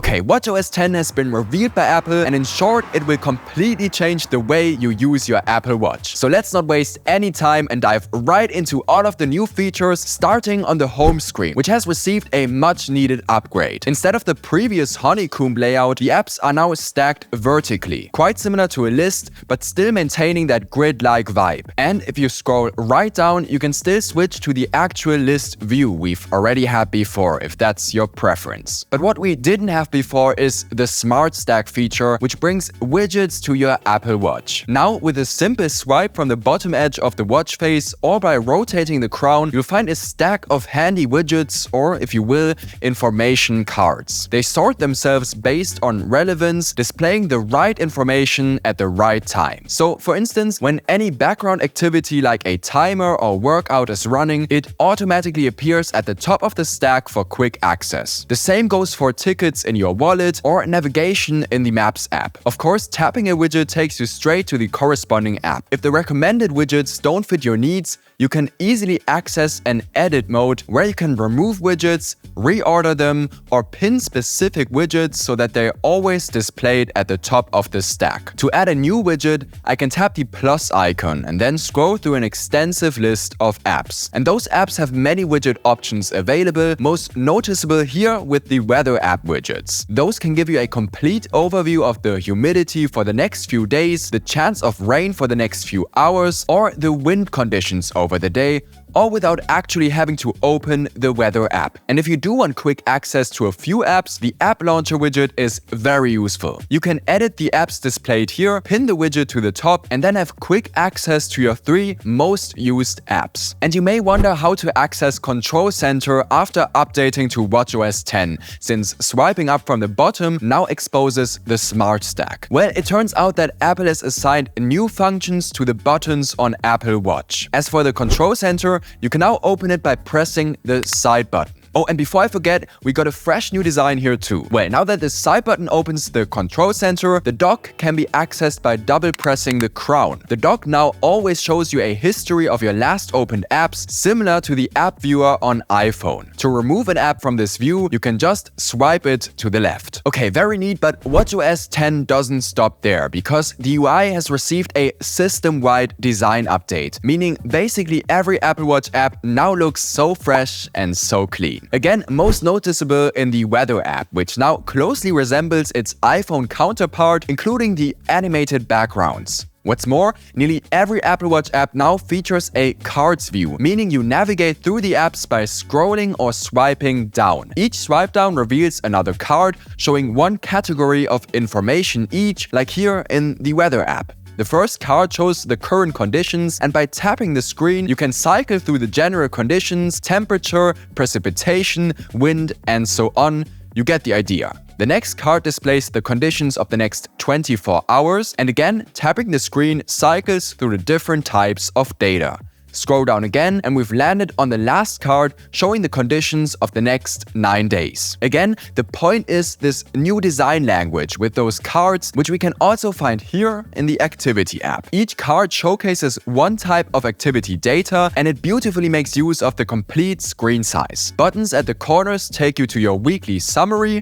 Okay, watchOS 10 has been revealed by Apple, and in short, it will completely change the way you use your Apple Watch. So let's not waste any time and dive right into all of the new features, starting on the home screen, which has received a much-needed upgrade. Instead of the previous honeycomb layout, the apps are now stacked vertically, quite similar to a list, but still maintaining that grid-like vibe. And if you scroll right down, you can still switch to the actual list view we've already had before, if that's your preference. But what we didn't have before is the Smart Stack feature, which brings widgets to your Apple Watch. Now, with a simple swipe from the bottom edge of the watch face or by rotating the crown, you'll find a stack of handy widgets, or if you will, information cards. They sort themselves based on relevance, displaying the right information at the right time. So, for instance, when any background activity like a timer or workout is running, it automatically appears at the top of the stack for quick access. The same goes for tickets in your wallet or navigation in the Maps app. Of course, tapping a widget takes you straight to the corresponding app. If the recommended widgets don't fit your needs, you can easily access an edit mode where you can remove widgets, reorder them, or pin specific widgets so that they're always displayed at the top of the stack. To add a new widget, I can tap the plus icon and then scroll through an extensive list of apps. And those apps have many widget options available, most noticeable here with the Weather app widgets. Those can give you a complete overview of the humidity for the next few days, the chance of rain for the next few hours, or the wind conditions over the day, all without actually having to open the Weather app. And if you do want quick access to a few apps, the App Launcher widget is very useful. You can edit the apps displayed here, pin the widget to the top, and then have quick access to your 3 most used apps. And you may wonder how to access Control Center after updating to watchOS 10, since swiping up from the bottom now exposes the Smart Stack. Well, it turns out that Apple has assigned new functions to the buttons on Apple Watch. As for the Control Center, you can now open it by pressing the side button. Oh, and before I forget, we got a fresh new design here too. Well, now that the side button opens the control center, the dock can be accessed by double pressing the crown. The dock now always shows you a history of your last opened apps, similar to the app viewer on iPhone. To remove an app from this view, you can just swipe it to the left. Okay, very neat, but watchOS 10 doesn't stop there, because the UI has received a system-wide design update, meaning basically every Apple Watch app now looks so fresh and so clean. Again, most noticeable in the Weather app, which now closely resembles its iPhone counterpart, including the animated backgrounds. What's more, nearly every Apple Watch app now features a cards view, meaning you navigate through the apps by scrolling or swiping down. Each swipe down reveals another card, showing one category of information each, like here in the Weather app. The first card shows the current conditions, and by tapping the screen, you can cycle through the general conditions, temperature, precipitation, wind, and so on. You get the idea. The next card displays the conditions of the next 24 hours, and again, tapping the screen cycles through the different types of data. Scroll down again, and we've landed on the last card showing the conditions of the next 9 days. Again, the point is this new design language with those cards, which we can also find here in the Activity app. Each card showcases one type of activity data, and it beautifully makes use of the complete screen size. Buttons at the corners take you to your weekly summary,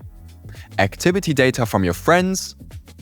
activity data from your friends,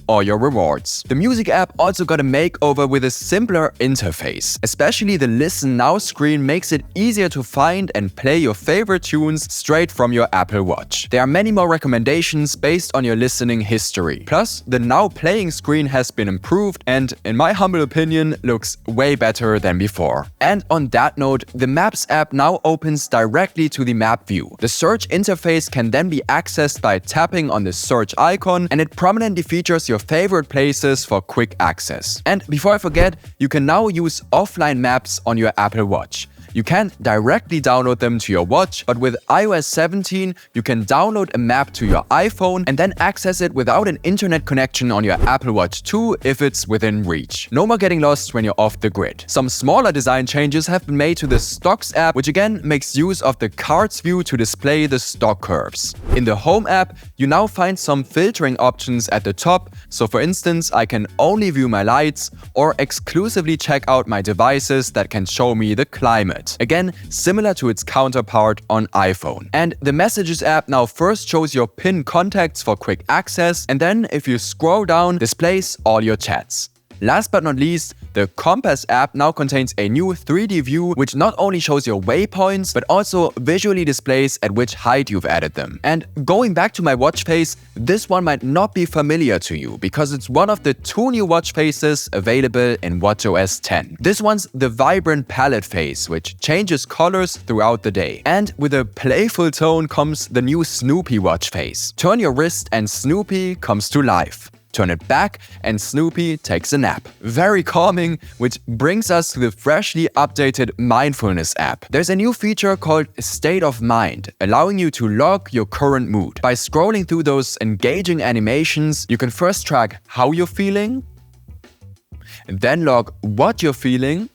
or your rewards. The Music app also got a makeover with a simpler interface. Especially the Listen Now screen makes it easier to find and play your favorite tunes straight from your Apple Watch. There are many more recommendations based on your listening history. Plus, the Now Playing screen has been improved and, in my humble opinion, looks way better than before. And on that note, the Maps app now opens directly to the map view. The search interface can then be accessed by tapping on the search icon, and it prominently features your favorite places for quick access. And before I forget, you can now use offline maps on your Apple Watch. You can't directly download them to your watch, but with iOS 17, you can download a map to your iPhone and then access it without an internet connection on your Apple Watch 2 if it's within reach. No more getting lost when you're off the grid. Some smaller design changes have been made to the Stocks app, which again makes use of the cards view to display the stock curves. In the Home app, You now find some filtering options at the top, so for instance, I can only view my lights or exclusively check out my devices that can show me the climate. Again, similar to its counterpart on iPhone. And the Messages app now first shows your pinned contacts for quick access, and then if you scroll down, displays all your chats. Last but not least, the Compass app now contains a new 3D view which not only shows your waypoints but also visually displays at which height you've added them. And going back to my watch face, this one might not be familiar to you because it's one of the 2 new watch faces available in watchOS 10. This one's the vibrant palette face, which changes colors throughout the day. And with a playful tone comes the new Snoopy watch face. Turn your wrist and Snoopy comes to life. Turn it back and Snoopy takes a nap. Very calming, which brings us to the freshly updated Mindfulness app. There's a new feature called State of Mind, allowing you to log your current mood. By scrolling through those engaging animations, you can first track how you're feeling, then log what you're feeling,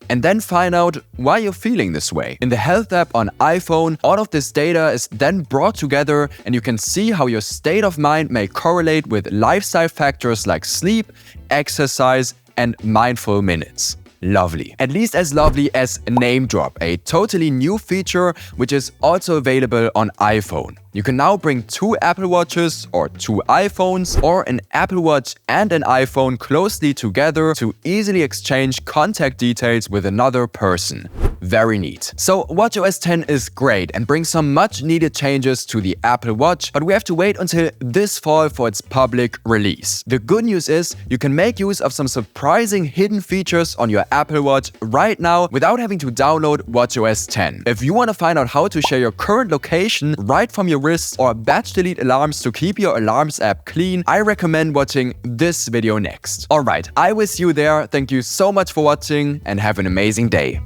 and then find out why you're feeling this way. In the Health app on iPhone, all of this data is then brought together and you can see how your state of mind may correlate with lifestyle factors like sleep, exercise, and mindful minutes. Lovely. At least as lovely as NameDrop, a totally new feature which is also available on iPhone. You can now bring 2 Apple Watches or 2 iPhones or an Apple Watch and an iPhone closely together to easily exchange contact details with another person. Very neat. So watchOS 10 is great and brings some much needed changes to the Apple Watch, but we have to wait until this fall for its public release. The good news is you can make use of some surprising hidden features on your Apple Watch right now without having to download watchOS 10. If you want to find out how to share your current location right from your wrist or batch delete alarms to keep your alarms app clean, I recommend watching this video next. Alright, I will see you there. Thank you so much for watching and have an amazing day.